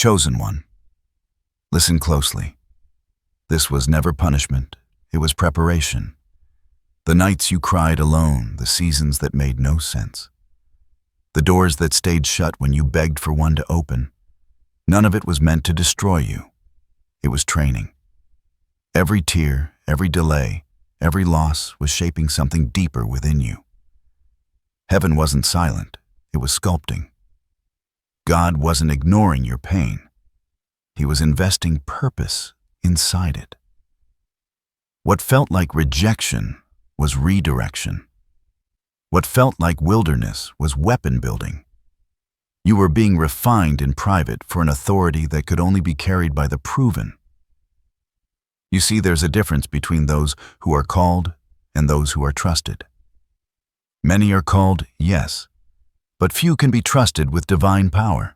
Chosen one. Listen closely. This was never punishment, it was preparation. The nights you cried alone, the seasons that made no sense. The doors that stayed shut when you begged for one to open. None of it was meant to destroy you. It was training. Every tear, every delay, every loss was shaping something deeper within you. Heaven wasn't silent, it was sculpting. God wasn't ignoring your pain. He was investing purpose inside it. What felt like rejection was redirection. What felt like wilderness was weapon building. You were being refined in private for an authority that could only be carried by the proven. You see, there's a difference between those who are called and those who are trusted. Many are called, yes, but few can be trusted with divine power.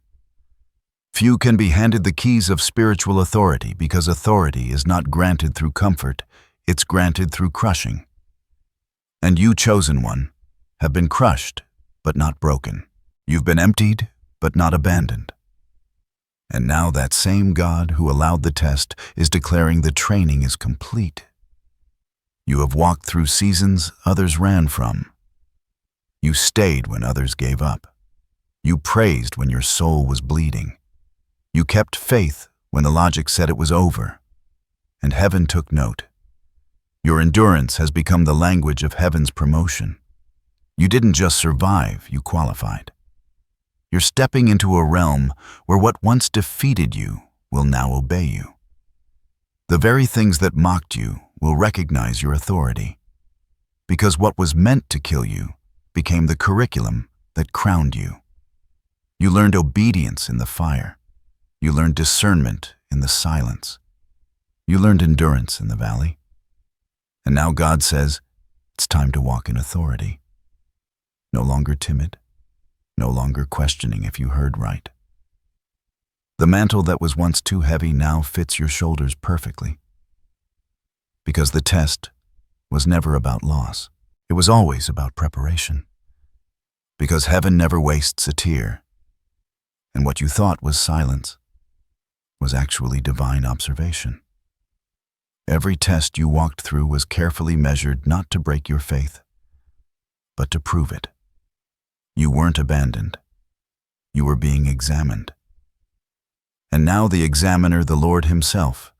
Few can be handed the keys of spiritual authority because authority is not granted through comfort, it's granted through crushing. And you, chosen one, have been crushed, but not broken. You've been emptied, but not abandoned. And now that same God who allowed the test is declaring the training is complete. You have walked through seasons others ran from. You stayed when others gave up. You praised when your soul was bleeding. You kept faith when the logic said it was over. And heaven took note. Your endurance has become the language of heaven's promotion. You didn't just survive, you qualified. You're stepping into a realm where what once defeated you will now obey you. The very things that mocked you will recognize your authority. Because what was meant to kill you became the curriculum that crowned you. You learned obedience in the fire. You learned discernment in the silence. You learned endurance in the valley. And now God says, it's time to walk in authority. No longer timid, no longer questioning if you heard right. The mantle that was once too heavy now fits your shoulders perfectly. Because the test was never about loss. It was always about preparation. Because heaven never wastes a tear. And what you thought was silence was actually divine observation. Every test you walked through was carefully measured not to break your faith, but to prove it. You weren't abandoned. You were being examined. And now the examiner, the Lord himself,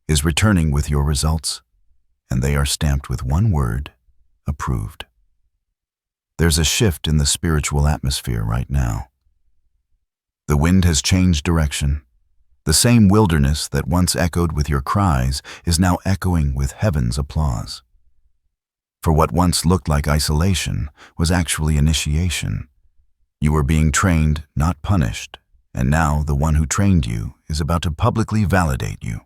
is returning with your results, and they are stamped with one word, approved. There's a shift in the spiritual atmosphere right now. The wind has changed direction. The same wilderness that once echoed with your cries is now echoing with heaven's applause. For what once looked like isolation was actually initiation. You were being trained, not punished, and now the one who trained you is about to publicly validate you.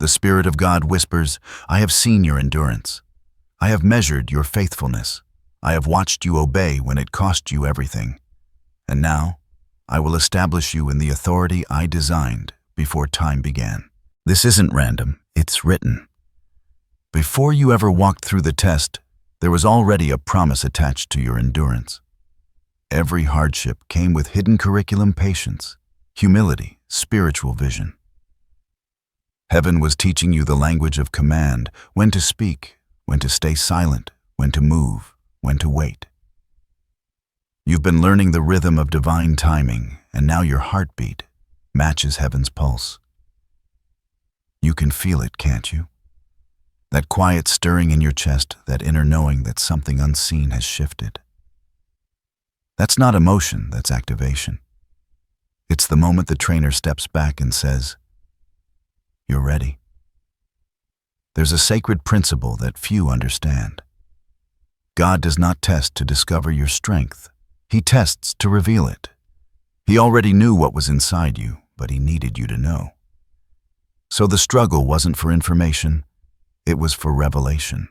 The Spirit of God whispers, I have seen your endurance. I have measured your faithfulness. I have watched you obey when it cost you everything. And now, I will establish you in the authority I designed before time began. This isn't random, it's written. Before you ever walked through the test, there was already a promise attached to your endurance. Every hardship came with hidden curriculum patience, humility, spiritual vision. Heaven was teaching you the language of command, when to speak, when to stay silent, when to move, when to wait. You've been learning the rhythm of divine timing, and now your heartbeat matches heaven's pulse. You can feel it, can't you? That quiet stirring in your chest, that inner knowing that something unseen has shifted. That's not emotion, that's activation. It's the moment the trainer steps back and says, you're ready. There's a sacred principle that few understand. God does not test to discover your strength. He tests to reveal it. He already knew what was inside you, but he needed you to know. So the struggle wasn't for information, it was for revelation.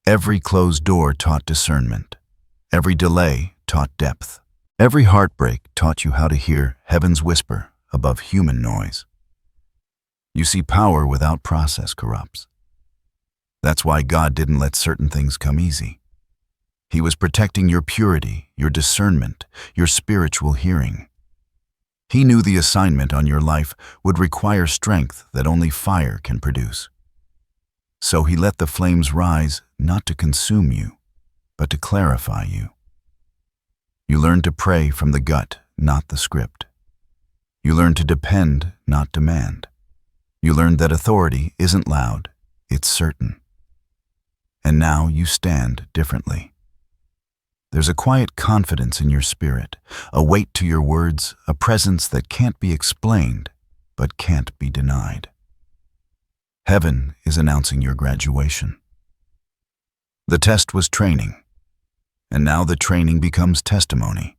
Every closed door taught discernment. Every delay taught depth. Every heartbreak taught you how to hear heaven's whisper above human noise. You see, power without process corrupts. That's why God didn't let certain things come easy. He was protecting your purity, your discernment, your spiritual hearing. He knew the assignment on your life would require strength that only fire can produce. So he let the flames rise not to consume you, but to clarify you. You learned to pray from the gut, not the script. You learned to depend, not demand. You learned that authority isn't loud, it's certain. And now you stand differently. There's a quiet confidence in your spirit, a weight to your words, a presence that can't be explained, but can't be denied. Heaven is announcing your graduation. The test was training, and now the training becomes testimony.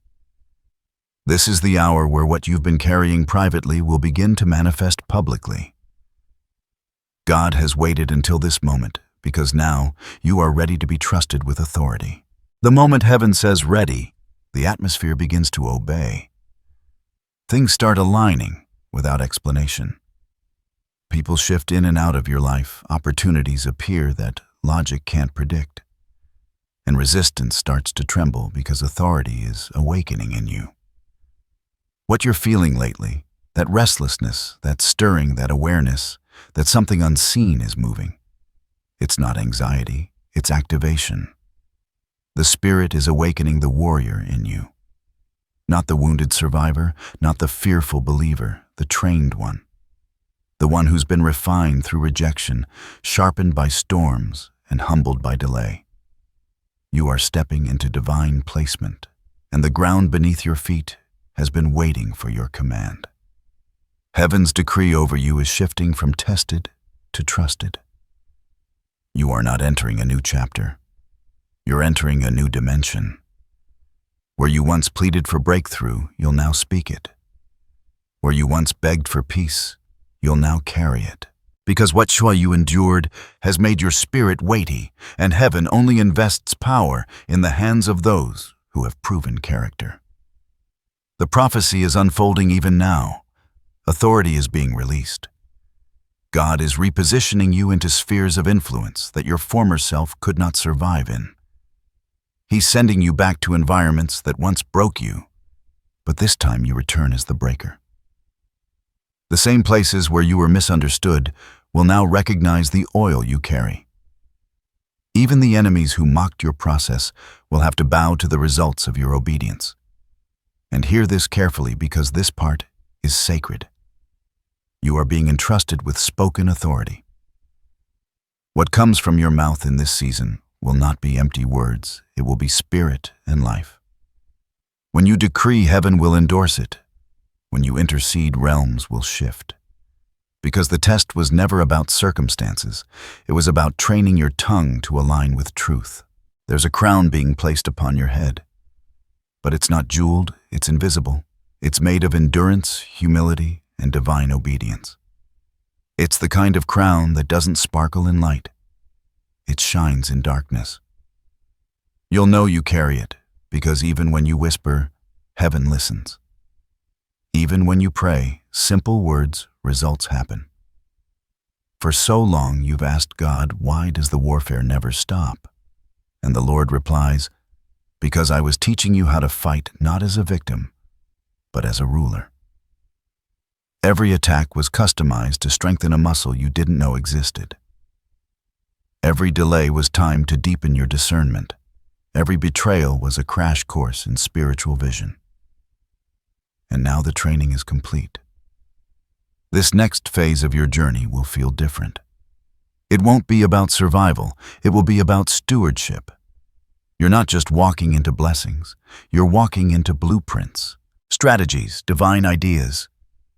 This is the hour where what you've been carrying privately will begin to manifest publicly. God has waited until this moment because now you are ready to be trusted with authority. The moment heaven says ready, the atmosphere begins to obey. Things start aligning without explanation. People shift in and out of your life, opportunities appear that logic can't predict. And resistance starts to tremble because authority is awakening in you. What you're feeling lately, that restlessness, that stirring, that awareness, that something unseen is moving. It's not anxiety, it's activation. The Spirit is awakening the warrior in you. Not the wounded survivor, not the fearful believer, the trained one. The one who's been refined through rejection, sharpened by storms, and humbled by delay. You are stepping into divine placement, and the ground beneath your feet has been waiting for your command. Heaven's decree over you is shifting from tested to trusted. You are not entering a new chapter. You're entering a new dimension. Where you once pleaded for breakthrough, you'll now speak it. Where you once begged for peace, you'll now carry it. Because what joy you endured has made your spirit weighty, and heaven only invests power in the hands of those who have proven character. The prophecy is unfolding even now. Authority is being released. God is repositioning you into spheres of influence that your former self could not survive in. He's sending you back to environments that once broke you, but this time you return as the breaker. The same places where you were misunderstood will now recognize the oil you carry. Even the enemies who mocked your process will have to bow to the results of your obedience. And hear this carefully because this part is sacred. You are being entrusted with spoken authority. What comes from your mouth in this season will not be empty words, it will be spirit and life. When you decree, heaven will endorse it. When you intercede, realms will shift. Because the test was never about circumstances, it was about training your tongue to align with truth. There's a crown being placed upon your head. But it's not jeweled, it's invisible. It's made of endurance, humility, and divine obedience. It's the kind of crown that doesn't sparkle in light. It shines in darkness. You'll know you carry it, because even when you whisper, heaven listens. Even when you pray, simple words, results happen. For so long you've asked God, why does the warfare never stop? And the Lord replies, because I was teaching you how to fight not as a victim, but as a ruler. Every attack was customized to strengthen a muscle you didn't know existed. Every delay was timed to deepen your discernment. Every betrayal was a crash course in spiritual vision. And now the training is complete. This next phase of your journey will feel different. It won't be about survival, it will be about stewardship. You're not just walking into blessings, you're walking into blueprints, strategies, divine ideas,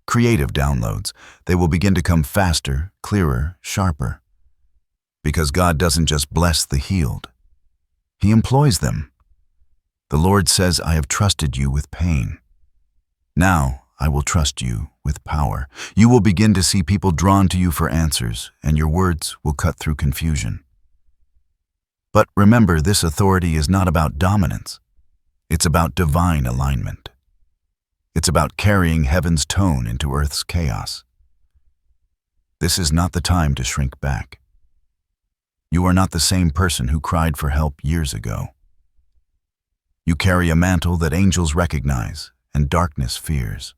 creative downloads. They will begin to come faster, clearer, sharper. Because God doesn't just bless the healed. He employs them. The Lord says, I have trusted you with pain. Now I will trust you with power. You will begin to see people drawn to you for answers, and your words will cut through confusion. But remember, this authority is not about dominance. It's about divine alignment. It's about carrying heaven's tone into earth's chaos. This is not the time to shrink back. You are not the same person who cried for help years ago. You carry a mantle that angels recognize and darkness fears.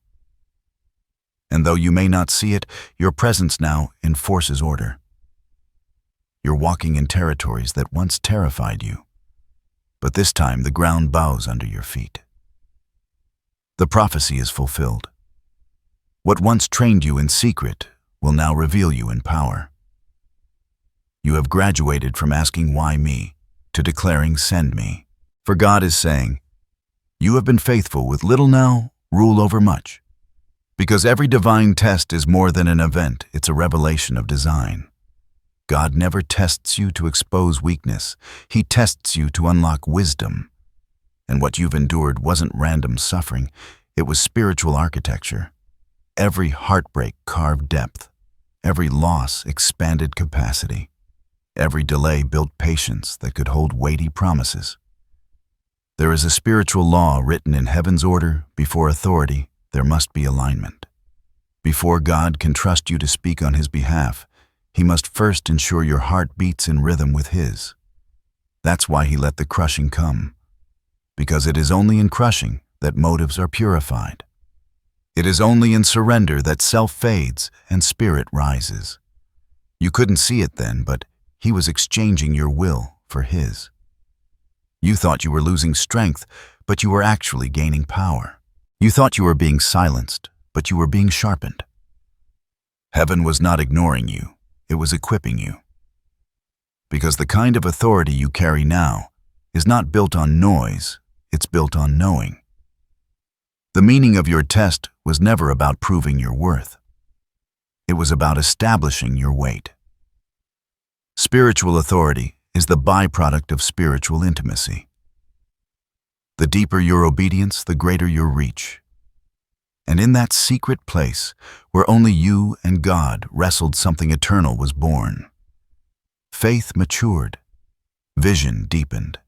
And though you may not see it, your presence now enforces order. You're walking in territories that once terrified you, but this time the ground bows under your feet. The prophecy is fulfilled. What once trained you in secret will now reveal you in power. You have graduated from asking why me to declaring send me. For God is saying, you have been faithful with little, now rule over much. Because every divine test is more than an event, it's a revelation of design. God never tests you to expose weakness. He tests you to unlock wisdom. And what you've endured wasn't random suffering, it was spiritual architecture. Every heartbreak carved depth. Every loss expanded capacity. Every delay built patience that could hold weighty promises. There is a spiritual law written in heaven's order. Before authority, there must be alignment. Before God can trust you to speak on His behalf, He must first ensure your heart beats in rhythm with His. That's why He let the crushing come. Because it is only in crushing that motives are purified. It is only in surrender that self fades and spirit rises. You couldn't see it then, but He was exchanging your will for His. You thought you were losing strength, but you were actually gaining power. You thought you were being silenced, but you were being sharpened. Heaven was not ignoring you. It was equipping you. Because the kind of authority you carry now is not built on noise, it's built on knowing. The meaning of your test was never about proving your worth. It was about establishing your weight. Spiritual authority is the byproduct of spiritual intimacy. The deeper your obedience, the greater your reach. And in that secret place, where only you and God wrestled, something eternal was born. Faith matured, vision deepened,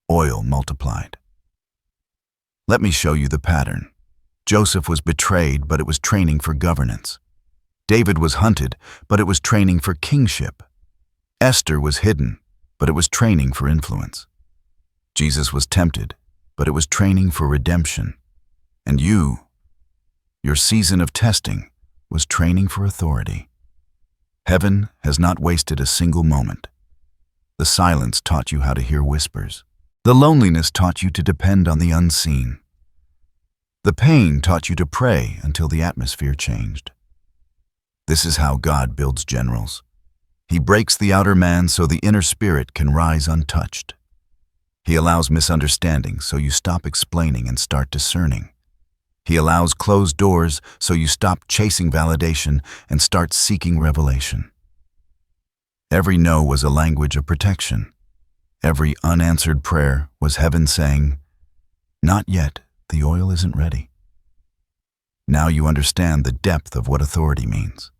oil multiplied. Let me show you the pattern. Joseph was betrayed, but it was training for governance. David was hunted, but it was training for kingship. Esther was hidden, but it was training for influence. Jesus was tempted, but it was training for redemption. And your season of testing was training for authority. Heaven has not wasted a single moment. The silence taught you how to hear whispers. The loneliness taught you to depend on the unseen. The pain taught you to pray until the atmosphere changed. This is how God builds generals. He breaks the outer man so the inner spirit can rise untouched. He allows misunderstanding so you stop explaining and start discerning. He allows closed doors so you stop chasing validation and start seeking revelation. Every no was a language of protection. Every unanswered prayer was heaven saying, "Not yet, the oil isn't ready." Now you understand the depth of what authority means.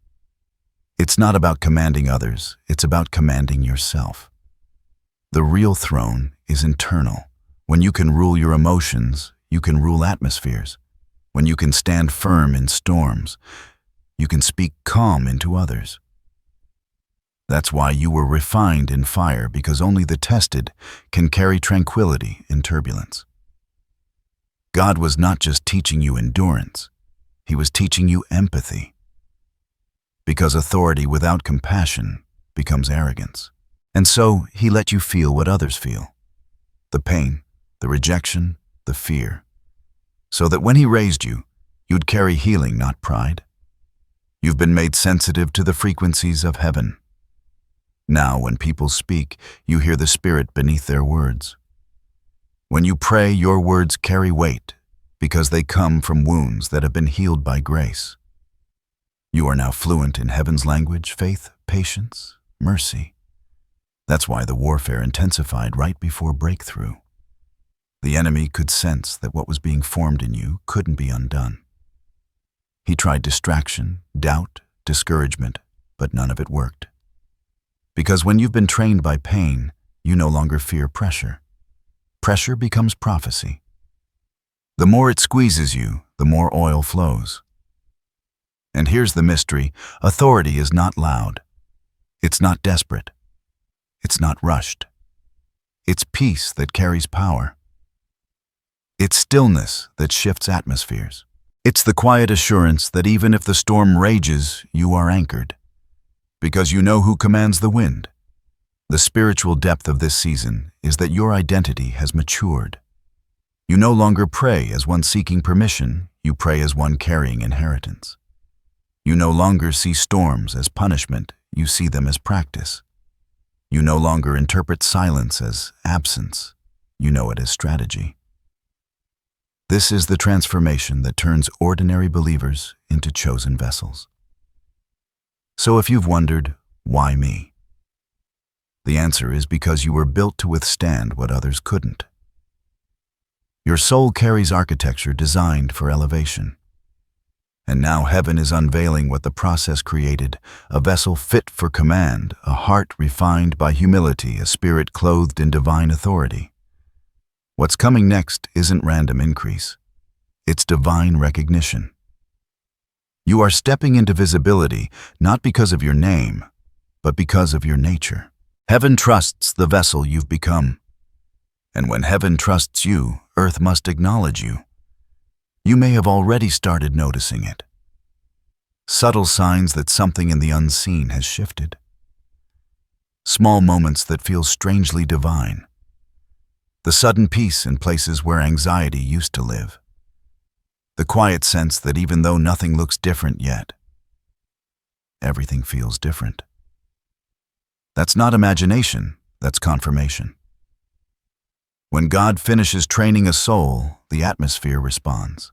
It's not about commanding others, it's about commanding yourself. The real throne is internal. When you can rule your emotions, you can rule atmospheres. When you can stand firm in storms, you can speak calm into others. That's why you were refined in fire, because only the tested can carry tranquility in turbulence. God was not just teaching you endurance, He was teaching you empathy. Because authority without compassion becomes arrogance. And so He let you feel what others feel. The pain, the rejection, the fear. So that when He raised you, you'd carry healing, not pride. You've been made sensitive to the frequencies of heaven. Now, when people speak, you hear the Spirit beneath their words. When you pray, your words carry weight because they come from wounds that have been healed by grace. You are now fluent in heaven's language: faith, patience, mercy. That's why the warfare intensified right before breakthrough. The enemy could sense that what was being formed in you couldn't be undone. He tried distraction, doubt, discouragement, but none of it worked. Because when you've been trained by pain, you no longer fear pressure. Pressure becomes prophecy. The more it squeezes you, the more oil flows. And here's the mystery: authority is not loud. It's not desperate. It's not rushed. It's peace that carries power. It's stillness that shifts atmospheres. It's the quiet assurance that even if the storm rages, you are anchored, because you know who commands the wind. The spiritual depth of this season is that your identity has matured. You no longer pray as one seeking permission, you pray as one carrying inheritance. You no longer see storms as punishment, you see them as practice. You no longer interpret silence as absence, you know it as strategy. This is the transformation that turns ordinary believers into chosen vessels. So if you've wondered, why me? The answer is because you were built to withstand what others couldn't. Your soul carries architecture designed for elevation. And now heaven is unveiling what the process created, a vessel fit for command, a heart refined by humility, a spirit clothed in divine authority. What's coming next isn't random increase. It's divine recognition. You are stepping into visibility not because of your name, but because of your nature. Heaven trusts the vessel you've become. And when heaven trusts you, earth must acknowledge you. You may have already started noticing it. Subtle signs that something in the unseen has shifted. Small moments that feel strangely divine. The sudden peace in places where anxiety used to live. The quiet sense that even though nothing looks different yet, everything feels different. That's not imagination, that's confirmation. When God finishes training a soul, the atmosphere responds.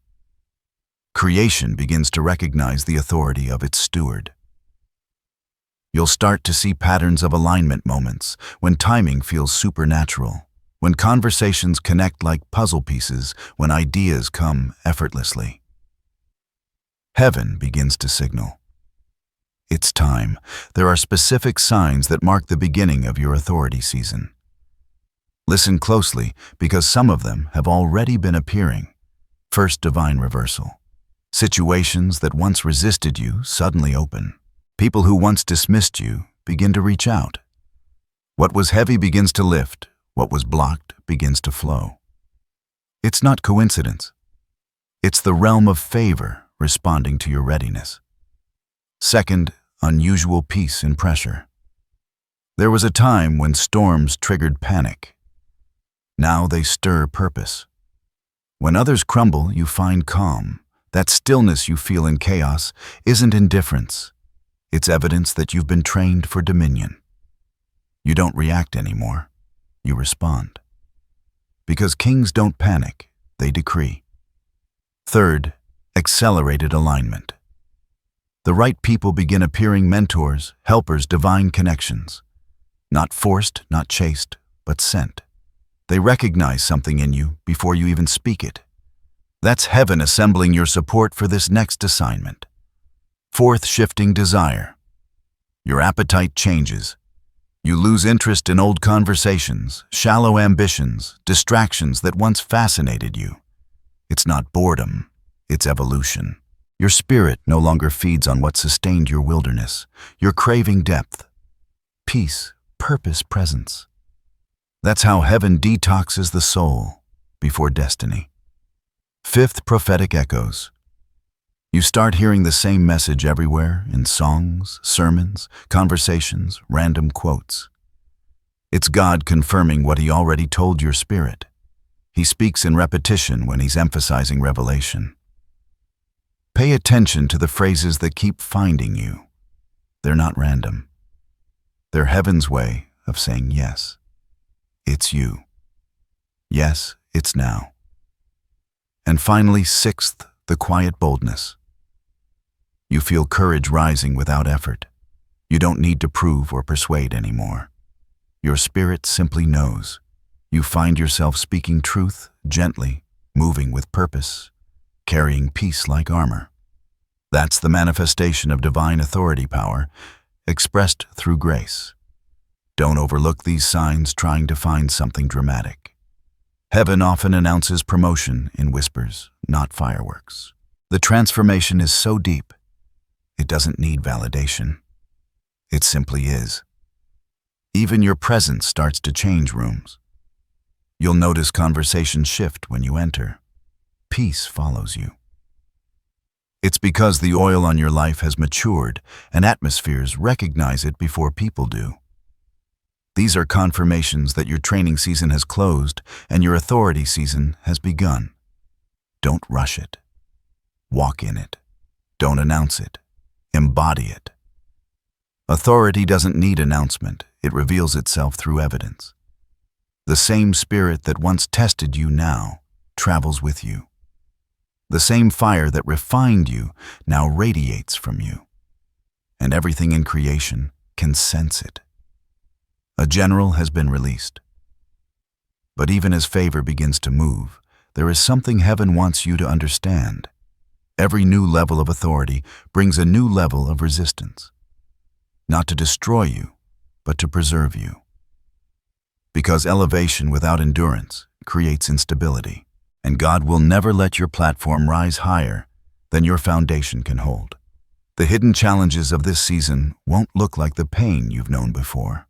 Creation begins to recognize the authority of its steward. You'll start to see patterns of alignment moments, when timing feels supernatural, when conversations connect like puzzle pieces, when ideas come effortlessly. Heaven begins to signal. It's time. There are specific signs that mark the beginning of your authority season. Listen closely, because some of them have already been appearing. First, divine reversal. Situations that once resisted you suddenly open. People who once dismissed you begin to reach out. What was heavy begins to lift. What was blocked begins to flow. It's not coincidence. It's the realm of favor responding to your readiness. Second, unusual peace in pressure. There was a time when storms triggered panic. Now they stir purpose. When others crumble, you find calm. That stillness you feel in chaos isn't indifference. It's evidence that you've been trained for dominion. You don't react anymore. You respond. Because kings don't panic, they decree. Third, accelerated alignment. The right people begin appearing: mentors, helpers, divine connections. Not forced, not chased, but sent. They recognize something in you before you even speak it. That's heaven assembling your support for this next assignment. Fourth, shifting desire. Your appetite changes. You lose interest in old conversations, shallow ambitions, distractions that once fascinated you. It's not boredom, it's evolution. Your spirit no longer feeds on what sustained your wilderness. You're craving depth, peace, purpose, presence. That's how heaven detoxes the soul before destiny. Fifth, prophetic echoes. You start hearing the same message everywhere, in songs, sermons, conversations, random quotes. It's God confirming what He already told your spirit. He speaks in repetition when He's emphasizing revelation. Pay attention to the phrases that keep finding you. They're not random. They're heaven's way of saying yes. It's you. Yes, it's now. And finally, sixth, the quiet boldness. You feel courage rising without effort. You don't need to prove or persuade anymore. Your spirit simply knows. You find yourself speaking truth gently, moving with purpose, carrying peace like armor. That's the manifestation of divine authority power, expressed through grace. Don't overlook these signs trying to find something dramatic. Heaven often announces promotion in whispers, not fireworks. The transformation is so deep, it doesn't need validation. It simply is. Even your presence starts to change rooms. You'll notice conversations shift when you enter. Peace follows you. It's because the oil on your life has matured and atmospheres recognize it before people do. These are confirmations that your training season has closed and your authority season has begun. Don't rush it. Walk in it. Don't announce it. Embody it. Authority doesn't need announcement. It reveals itself through evidence. The same spirit that once tested you now travels with you. The same fire that refined you now radiates from you. And everything in creation can sense it. A general has been released. But even as favor begins to move, there is something heaven wants you to understand. Every new level of authority brings a new level of resistance. Not to destroy you, but to preserve you. Because elevation without endurance creates instability, and God will never let your platform rise higher than your foundation can hold. The hidden challenges of this season won't look like the pain you've known before.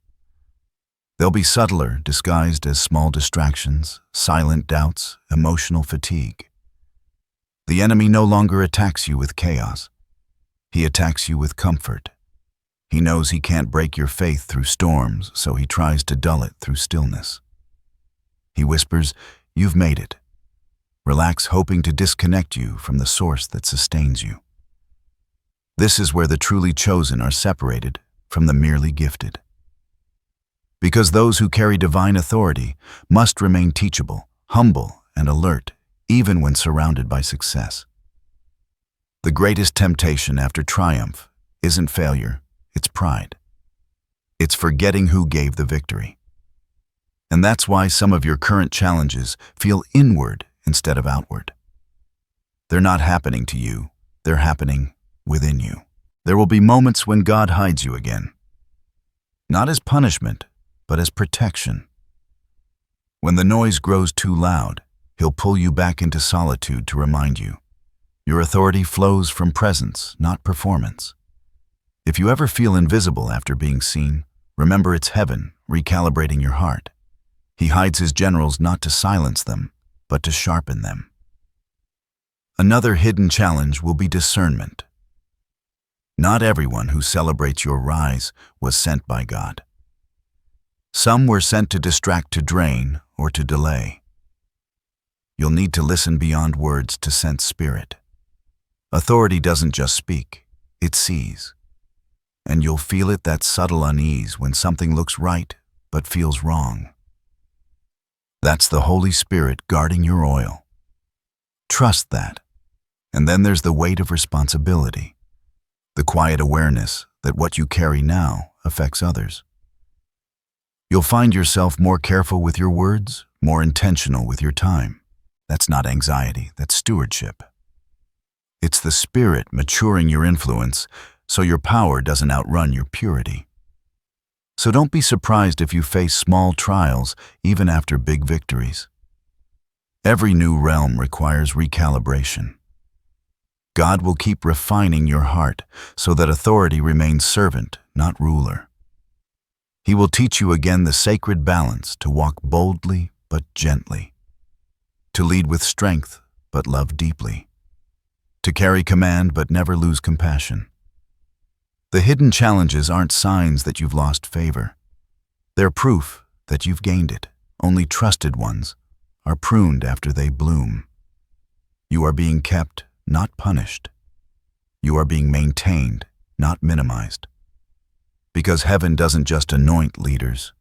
They'll be subtler, disguised as small distractions, silent doubts, emotional fatigue. The enemy no longer attacks you with chaos. He attacks you with comfort. He knows he can't break your faith through storms, so he tries to dull it through stillness. He whispers, "You've made it." Relax, hoping to disconnect you from the source that sustains you. This is where the truly chosen are separated from the merely gifted. Because those who carry divine authority must remain teachable, humble, and alert, even when surrounded by success. The greatest temptation after triumph isn't failure, it's pride. It's forgetting who gave the victory. And that's why some of your current challenges feel inward instead of outward. They're not happening to you, they're happening within you. There will be moments when God hides you again. Not as punishment, but as protection. When the noise grows too loud, He'll pull you back into solitude to remind you. Your authority flows from presence, not performance. If you ever feel invisible after being seen, remember it's heaven recalibrating your heart. He hides His generals not to silence them, but to sharpen them. Another hidden challenge will be discernment. Not everyone who celebrates your rise was sent by God. Some were sent to distract, to drain, or to delay. You'll need to listen beyond words to sense spirit. Authority doesn't just speak, it sees. And you'll feel it, that subtle unease when something looks right but feels wrong. That's the Holy Spirit guarding your oil. Trust that. And then there's the weight of responsibility, the quiet awareness that what you carry now affects others. You'll find yourself more careful with your words, more intentional with your time. That's not anxiety, that's stewardship. It's the Spirit maturing your influence so your power doesn't outrun your purity. So don't be surprised if you face small trials even after big victories. Every new realm requires recalibration. God will keep refining your heart so that authority remains servant, not ruler. He will teach you again the sacred balance to walk boldly but gently, to lead with strength but love deeply, to carry command but never lose compassion. The hidden challenges aren't signs that you've lost favor. They're proof that you've gained it. Only trusted ones are pruned after they bloom. You are being kept, not punished. You are being maintained, not minimized. Because heaven doesn't just anoint leaders,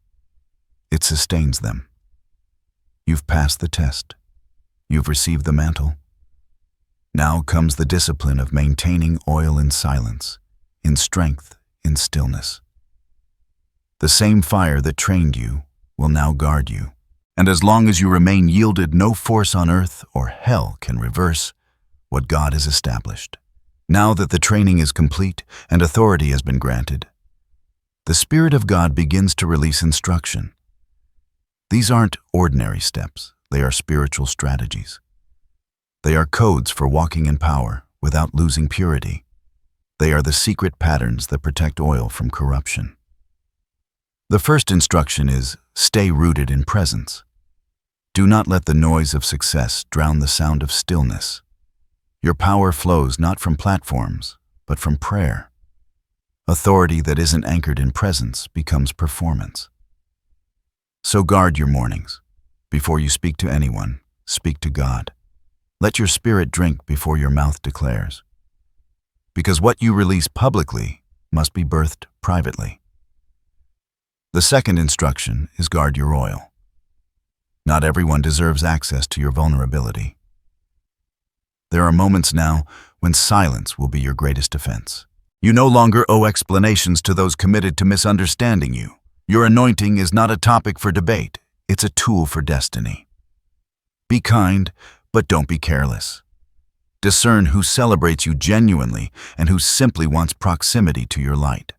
it sustains them. You've passed the test. You've received the mantle. Now comes the discipline of maintaining oil in silence, in strength, in stillness. The same fire that trained you will now guard you. And as long as you remain yielded, no force on earth or hell can reverse what God has established. Now that the training is complete and authority has been granted, the Spirit of God begins to release instruction. These aren't ordinary steps, they are spiritual strategies. They are codes for walking in power without losing purity. They are the secret patterns that protect oil from corruption. The first instruction is, stay rooted in presence. Do not let the noise of success drown the sound of stillness. Your power flows not from platforms, but from prayer. Authority that isn't anchored in presence becomes performance. So guard your mornings. Before you speak to anyone, speak to God. Let your spirit drink before your mouth declares. Because what you release publicly must be birthed privately. The second instruction is guard your oil. Not everyone deserves access to your vulnerability. There are moments now when silence will be your greatest defense. You no longer owe explanations to those committed to misunderstanding you. Your anointing is not a topic for debate, it's a tool for destiny. Be kind, but don't be careless. Discern who celebrates you genuinely and who simply wants proximity to your light.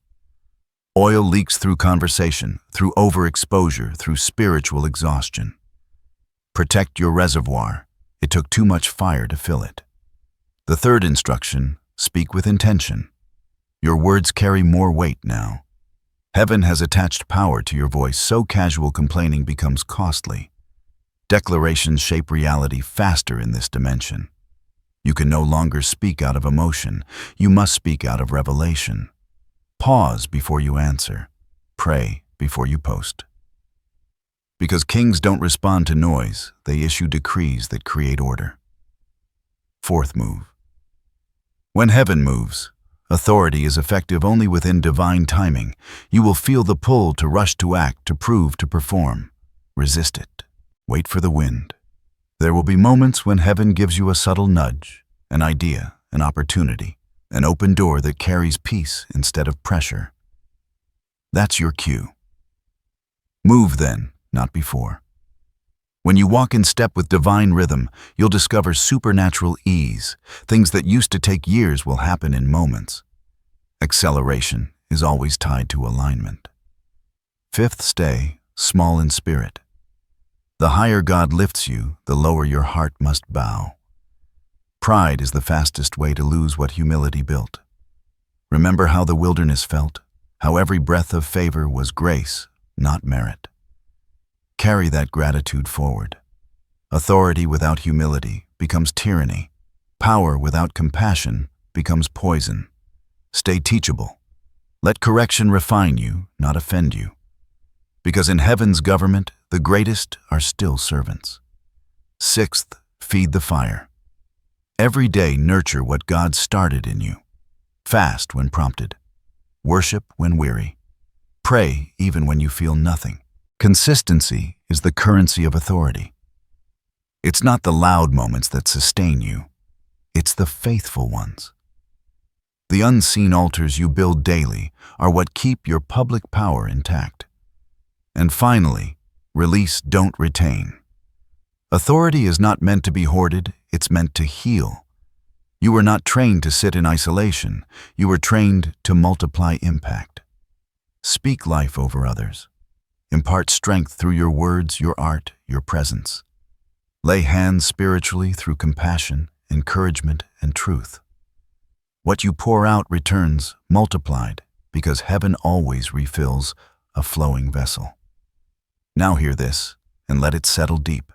Oil leaks through conversation, through overexposure, through spiritual exhaustion. Protect your reservoir. It took too much fire to fill it. The third instruction, speak with intention. Your words carry more weight now. Heaven has attached power to your voice, so casual complaining becomes costly. Declarations shape reality faster in this dimension. You can no longer speak out of emotion. You must speak out of revelation. Pause before you answer. Pray before you post. Because kings don't respond to noise, they issue decrees that create order. Fourth move. When heaven moves, authority is effective only within divine timing. You will feel the pull to rush to act, to prove, to perform. Resist it. Wait for the wind. There will be moments when heaven gives you a subtle nudge, an idea, an opportunity, an open door that carries peace instead of pressure. That's your cue. Move then, not before. When you walk in step with divine rhythm, you'll discover supernatural ease. Things that used to take years will happen in moments. Acceleration is always tied to alignment. Fifth, stay small in spirit. The higher God lifts you, the lower your heart must bow. Pride is the fastest way to lose what humility built. Remember how the wilderness felt, how every breath of favor was grace, not merit. Carry that gratitude forward. Authority without humility becomes tyranny. Power without compassion becomes poison. Stay teachable. Let correction refine you, not offend you. Because in heaven's government, the greatest are still servants. Sixth, feed the fire. Every day nurture what God started in you. Fast when prompted. Worship when weary. Pray even when you feel nothing. Consistency is the currency of authority. It's not the loud moments that sustain you. It's the faithful ones. The unseen altars you build daily are what keep your public power intact. And finally, release, don't retain. Authority is not meant to be hoarded, it's meant to heal. You were not trained to sit in isolation. You were trained to multiply impact. Speak life over others. Impart strength through your words, your art, your presence. Lay hands spiritually through compassion, encouragement, and truth. What you pour out returns multiplied, because heaven always refills a flowing vessel. Now hear this, and let it settle deep.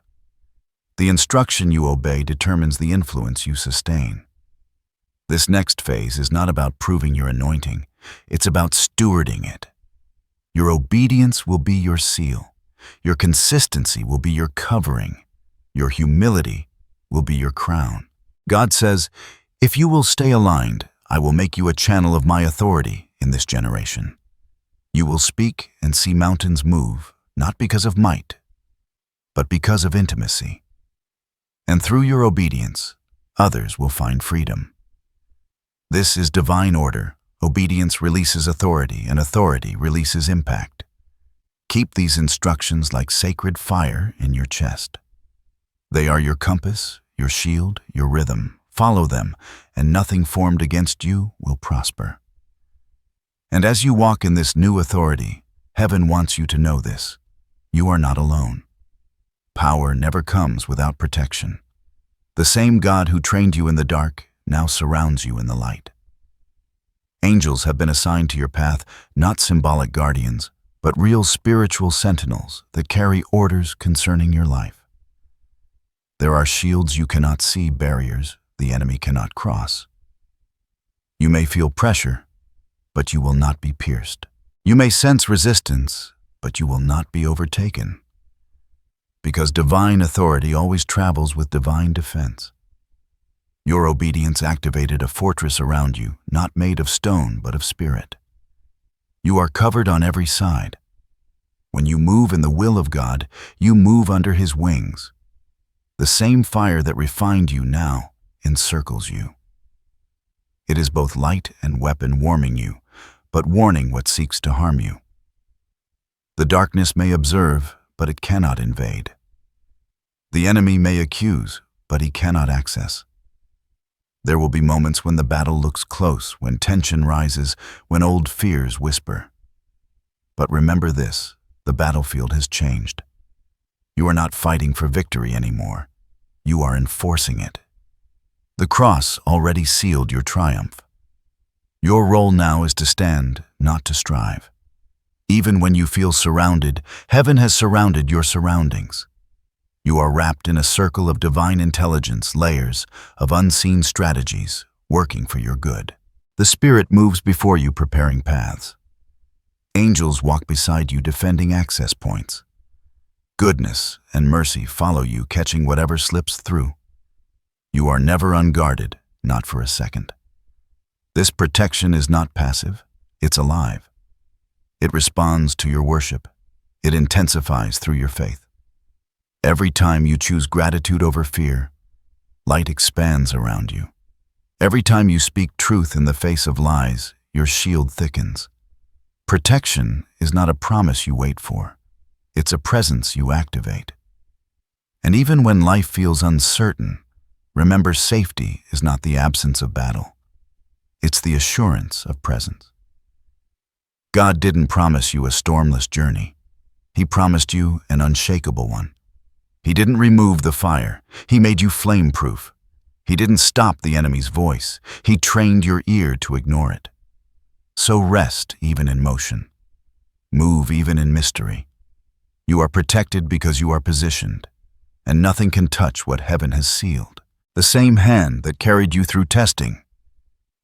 The instruction you obey determines the influence you sustain. This next phase is not about proving your anointing, it's about stewarding it. Your obedience will be your seal. Your consistency will be your covering. Your humility will be your crown. God says, if you will stay aligned, I will make you a channel of my authority in this generation. You will speak and see mountains move, not because of might, but because of intimacy. And through your obedience, others will find freedom. This is divine order. Obedience releases authority, and authority releases impact. Keep these instructions like sacred fire in your chest. They are your compass, your shield, your rhythm. Follow them, and nothing formed against you will prosper. And as you walk in this new authority, heaven wants you to know this. You are not alone. Power never comes without protection. The same God who trained you in the dark now surrounds you in the light. Angels have been assigned to your path, not symbolic guardians, but real spiritual sentinels that carry orders concerning your life. There are shields you cannot see, barriers, the enemy cannot cross. You may feel pressure, but you will not be pierced. You may sense resistance, but you will not be overtaken. Because divine authority always travels with divine defense. Your obedience activated a fortress around you, not made of stone, but of spirit. You are covered on every side. When you move in the will of God, you move under His wings. The same fire that refined you now encircles you. It is both light and weapon warming you, but warning what seeks to harm you. The darkness may observe, but it cannot invade. The enemy may accuse, but he cannot access. There will be moments when the battle looks close, when tension rises, when old fears whisper. But remember this, the battlefield has changed. You are not fighting for victory anymore. You are enforcing it. The cross already sealed your triumph. Your role now is to stand, not to strive. Even when you feel surrounded, heaven has surrounded your surroundings. You are wrapped in a circle of divine intelligence, layers of unseen strategies, working for your good. The Spirit moves before you, preparing paths. Angels walk beside you, defending access points. Goodness and mercy follow you, catching whatever slips through. You are never unguarded, not for a second. This protection is not passive, it's alive. It responds to your worship. It intensifies through your faith. Every time you choose gratitude over fear, light expands around you. Every time you speak truth in the face of lies, your shield thickens. Protection is not a promise you wait for. It's a presence you activate. And even when life feels uncertain, remember, safety is not the absence of battle. It's the assurance of presence. God didn't promise you a stormless journey. He promised you an unshakable one. He didn't remove the fire. He made you flame-proof. He didn't stop the enemy's voice. He trained your ear to ignore it. So rest even in motion. Move even in mystery. You are protected because you are positioned, and nothing can touch what heaven has sealed. The same hand that carried you through testing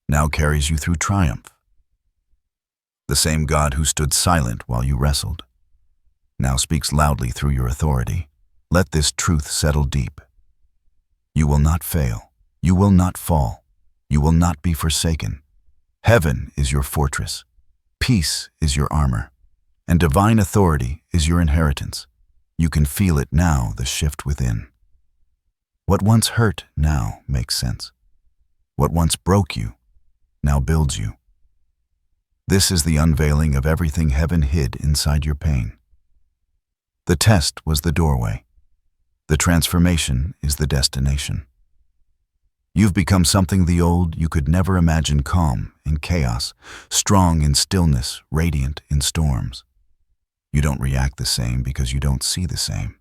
now carries you through triumph. The same God who stood silent while you wrestled now speaks loudly through your authority. Let this truth settle deep. You will not fail. You will not fall. You will not be forsaken. Heaven is your fortress. Peace is your armor. And divine authority is your inheritance. You can feel it now, the shift within. What once hurt now makes sense. What once broke you now builds you. This is the unveiling of everything heaven hid inside your pain. The test was the doorway. The transformation is the destination. You've become something the old you could never imagine, calm in chaos, strong in stillness, radiant in storms. You don't react the same because you don't see the same.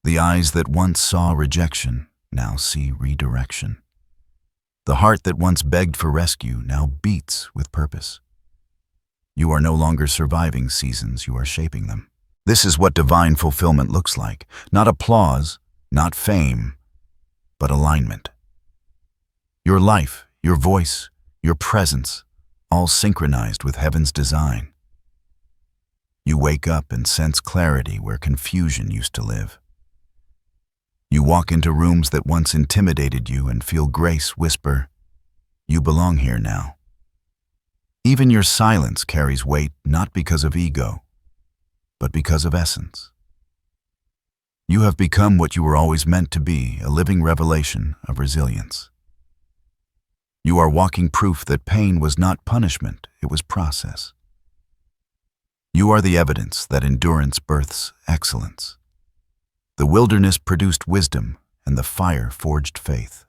The eyes that once saw rejection now see redirection. The heart that once begged for rescue now beats with purpose. You are no longer surviving seasons, you are shaping them. This is what divine fulfillment looks like. Not applause, not fame, but alignment. Your life, your voice, your presence, all synchronized with heaven's design. You wake up and sense clarity where confusion used to live. You walk into rooms that once intimidated you and feel grace whisper, "You belong here now." Even your silence carries weight, not because of ego, but because of essence. You have become what you were always meant to be, a living revelation of resilience. You are walking proof that pain was not punishment, it was process. You are the evidence that endurance births excellence. The wilderness produced wisdom, and the fire forged faith.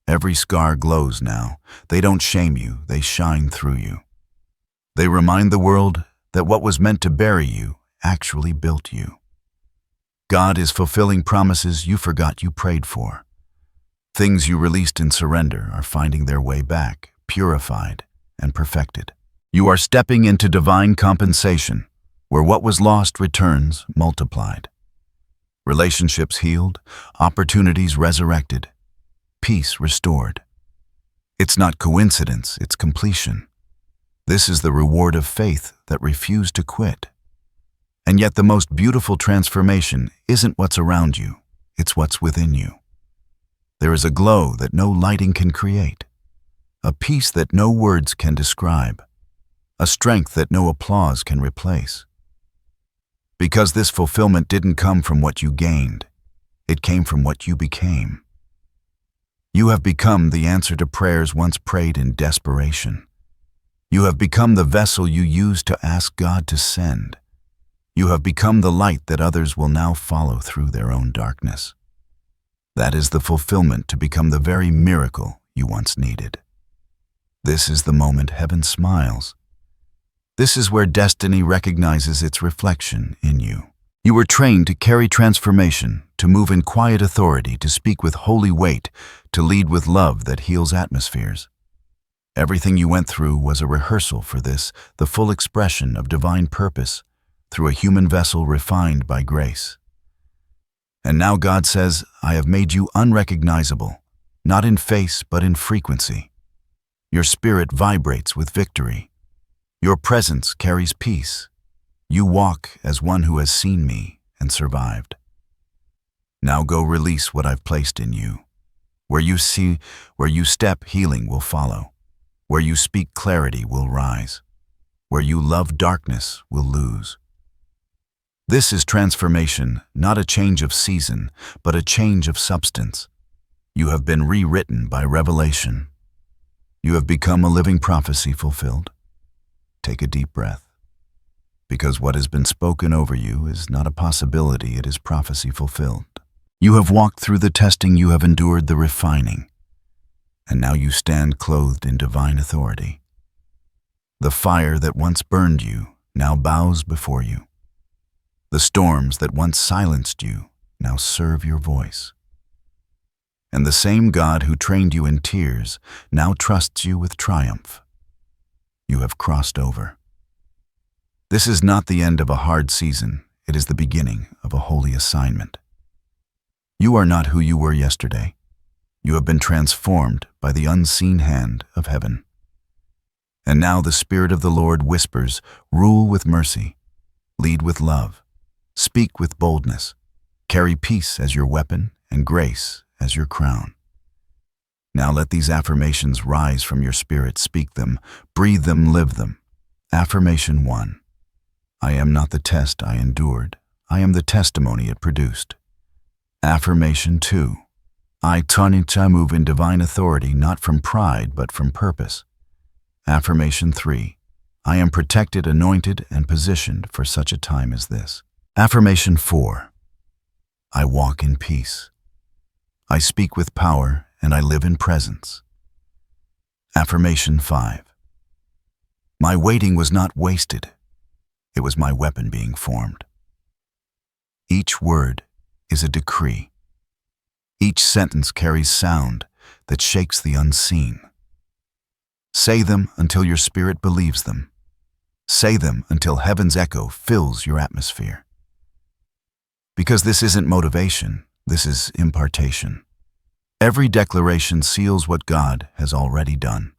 Every scar glows now. They don't shame you, they shine through you. They remind the world that what was meant to bury you actually built you. God is fulfilling promises you forgot you prayed for. Things you released in surrender are finding their way back, purified and perfected. You are stepping into divine compensation, where what was lost returns multiplied. Relationships healed, opportunities resurrected. peace restored. It's not coincidence, it's completion. This is the reward of faith that refused to quit. And yet the most beautiful transformation isn't what's around you, it's what's within you. There is a glow that no lighting can create, a peace that no words can describe, a strength that no applause can replace. Because this fulfillment didn't come from what you gained, it came from what you became. You have become the answer to prayers once prayed in desperation. You have become the vessel you used to ask God to send. You have become the light that others will now follow through their own darkness. That is the fulfillment to become the very miracle you once needed. This is the moment heaven smiles. This is where destiny recognizes its reflection in you. You were trained to carry transformation, to move in quiet authority, to speak with holy weight, to lead with love that heals atmospheres. Everything you went through was a rehearsal for this, the full expression of divine purpose through a human vessel refined by grace. And now God says, I have made you unrecognizable, not in face but in frequency. Your spirit vibrates with victory. Your presence carries peace. You walk as one who has seen me and survived. Now go release what I've placed in you. Where you step, healing will follow. Where you speak, clarity will rise. Where you love, darkness will lose. This is transformation, not a change of season, but a change of substance. You have been rewritten by revelation. You have become a living prophecy fulfilled. Take a deep breath. Because what has been spoken over you is not a possibility, it is prophecy fulfilled. You have walked through the testing, you have endured the refining, and now you stand clothed in divine authority. The fire that once burned you now bows before you. The storms that once silenced you now serve your voice. And the same God who trained you in tears now trusts you with triumph. You have crossed over. This is not the end of a hard season, it is the beginning of a holy assignment. You are not who you were yesterday. You have been transformed by the unseen hand of heaven. And now the Spirit of the Lord whispers, rule with mercy, lead with love, speak with boldness, carry peace as your weapon and grace as your crown. Now let these affirmations rise from your spirit, speak them, breathe them, live them. Affirmation 1. I am not the test I endured, I am the testimony it produced. Affirmation 2. I move in divine authority, not from pride, but from purpose. Affirmation 3. I am protected, anointed, and positioned for such a time as this. Affirmation 4. I walk in peace. I speak with power, and I live in presence. Affirmation 5. My waiting was not wasted. It was my weapon being formed. Each word is a decree. Each sentence carries sound that shakes the unseen. Say them until your spirit believes them. Say them until heaven's echo fills your atmosphere. Because this isn't motivation, this is impartation. Every declaration seals what God has already done.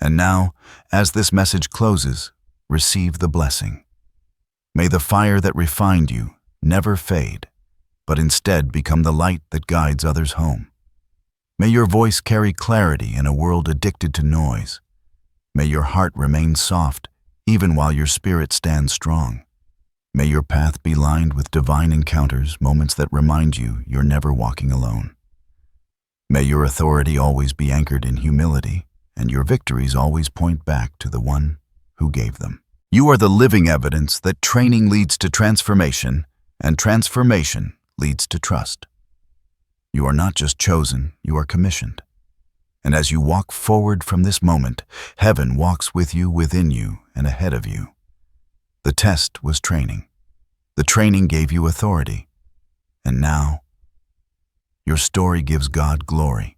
And now, as this message closes, receive the blessing. May the fire that refined you never fade, but instead become the light that guides others home. May your voice carry clarity in a world addicted to noise. May your heart remain soft, even while your spirit stands strong. May your path be lined with divine encounters, moments that remind you you're never walking alone. May your authority always be anchored in humility, and your victories always point back to the one who gave them. You are the living evidence that training leads to transformation, and transformation leads to trust. You are not just chosen, you are commissioned. And as you walk forward from this moment, heaven walks with you, within you, and ahead of you. The test was training. The training gave you authority. And now, your story gives God glory.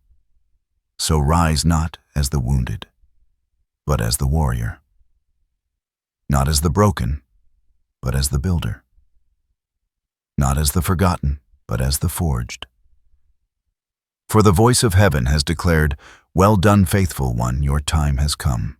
So rise not as the wounded, but as the warrior. Not as the broken, but as the builder. Not as the forgotten, but as the forged. For the voice of heaven has declared, "Well done, faithful one, your time has come."